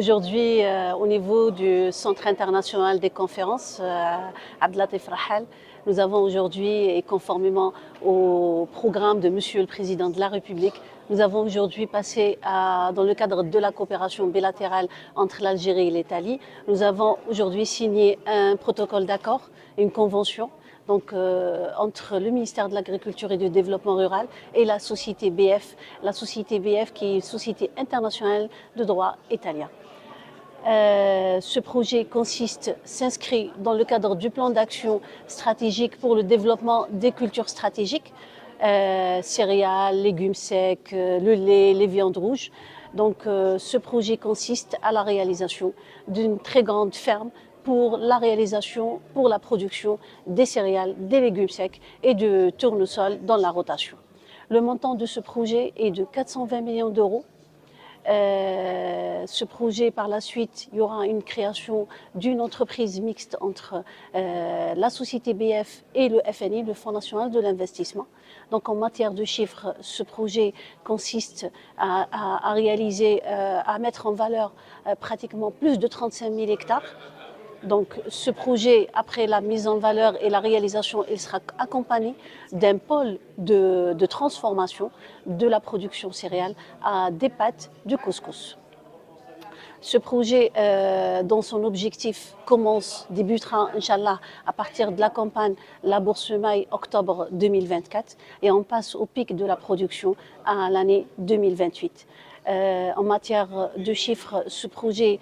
Aujourd'hui, au niveau du Centre international des conférences, Abdelatif Rahal, nous avons aujourd'hui, et conformément au programme de Monsieur le Président de la République, nous avons aujourd'hui passé dans le cadre de la coopération bilatérale entre l'Algérie et l'Italie, nous avons aujourd'hui signé un protocole d'accord, une convention, donc entre le ministère de l'Agriculture et du Développement rural et la société BF qui est une société internationale de droit italien. Ce projet s'inscrit dans le cadre du plan d'action stratégique pour le développement des cultures stratégiques, céréales, légumes secs, le lait, les viandes rouges. Donc ce projet consiste à la réalisation d'une très grande ferme pour la production des céréales, des légumes secs et de tournesol dans la rotation. Le montant de ce projet est de 420 millions d'euros. Ce projet, par la suite, il y aura une création d'une entreprise mixte entre la société BF et le FNI, le Fonds national de l'investissement. Donc en matière de chiffres, ce projet consiste à mettre en valeur pratiquement plus de 35 000 hectares. Donc ce projet, après la mise en valeur et la réalisation, il sera accompagné d'un pôle de transformation de la production céréale à des pâtes de couscous. Ce projet, dans son objectif, débutera, Inch'Allah, à partir de la campagne La Bourse Maille, octobre 2024, et on passe au pic de la production à l'année 2028. En matière de chiffres, ce projet,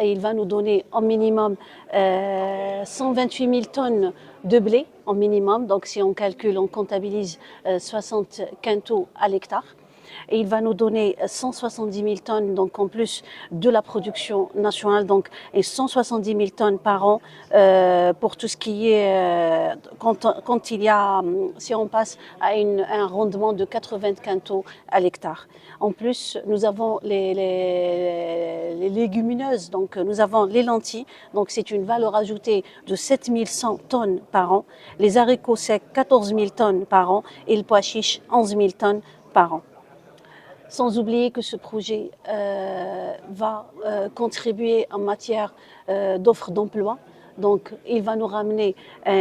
il va nous donner en minimum 128 000 tonnes de blé, en minimum. Donc si on calcule, on comptabilise 60 quintaux à l'hectare. Et il va nous donner 170 000 tonnes, donc en plus de la production nationale, donc, et 170 000 tonnes par an pour tout ce qui est, si on passe à un rendement de 80 quintaux à l'hectare. En plus, nous avons les légumineuses, donc nous avons les lentilles, donc c'est une valeur ajoutée de 7 100 tonnes par an, les haricots secs 14 000 tonnes par an et le pois chiche 11 000 tonnes par an. Sans oublier que ce projet va contribuer en matière d'offres d'emploi. Donc, il va nous ramener plus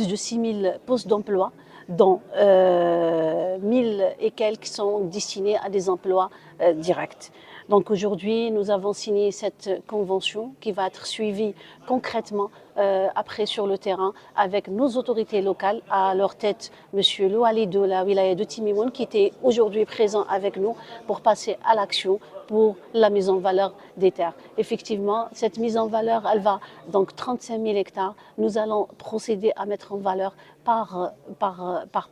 de 6 000 postes d'emploi, dont 1000 et quelques sont destinés à des emplois directs. Donc aujourd'hui, nous avons signé cette convention qui va être suivie concrètement après sur le terrain avec nos autorités locales, à leur tête Monsieur Louali de la wilaya de Timimoun qui était aujourd'hui présent avec nous pour passer à l'action pour la mise en valeur des terres. Effectivement, cette mise en valeur, elle va donc 35 000 hectares. Nous allons procéder à mettre en valeur par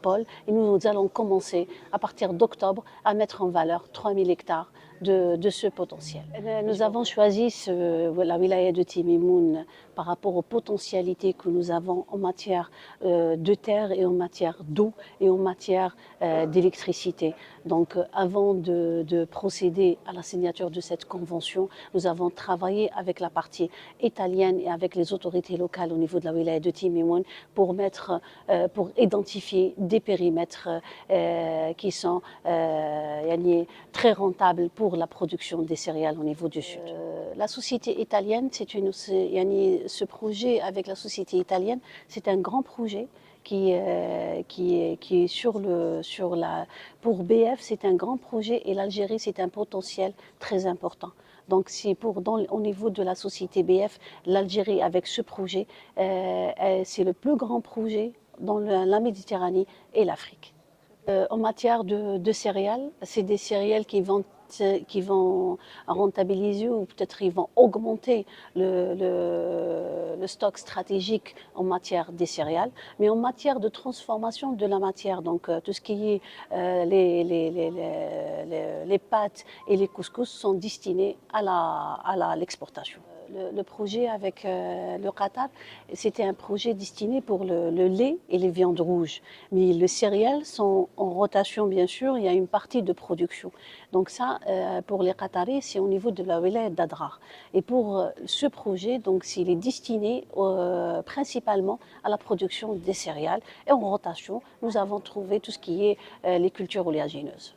pôle et nous allons commencer à partir d'octobre à mettre en valeur 3 000 hectares de ce potentiel. Nous avons choisi la wilaya de Timimoun par rapport aux potentialités que nous avons en matière de terre et en matière d'eau et en matière d'électricité. Donc avant de procéder à la signature de cette convention, nous avons travaillé avec la partie italienne et avec les autorités locales au niveau de la wilaya de Timimoun pour identifier des périmètres qui sont très rentables pour la production des céréales au niveau du sud. La société italienne, ce projet avec la société italienne, c'est un grand projet qui est pour BF, c'est un grand projet et l'Algérie, c'est un potentiel très important. Donc au niveau de la société BF, l'Algérie avec ce projet, c'est le plus grand projet dans la Méditerranée et l'Afrique. En matière de céréales, c'est des céréales qui vont rentabiliser ou peut-être ils vont augmenter le stock stratégique en matière des céréales, mais en matière de transformation de la matière, donc tout ce qui est les pâtes et les couscous sont destinés à l'exportation. Le projet avec le Qatar, c'était un projet destiné pour le lait et les viandes rouges. Mais les céréales sont en rotation, bien sûr, il y a une partie de production. Donc ça, pour les Qataris, c'est au niveau de la wilaya d'Adrar. Et pour ce projet, donc, il est destiné principalement à la production des céréales. Et en rotation, nous avons trouvé tout ce qui est les cultures oléagineuses.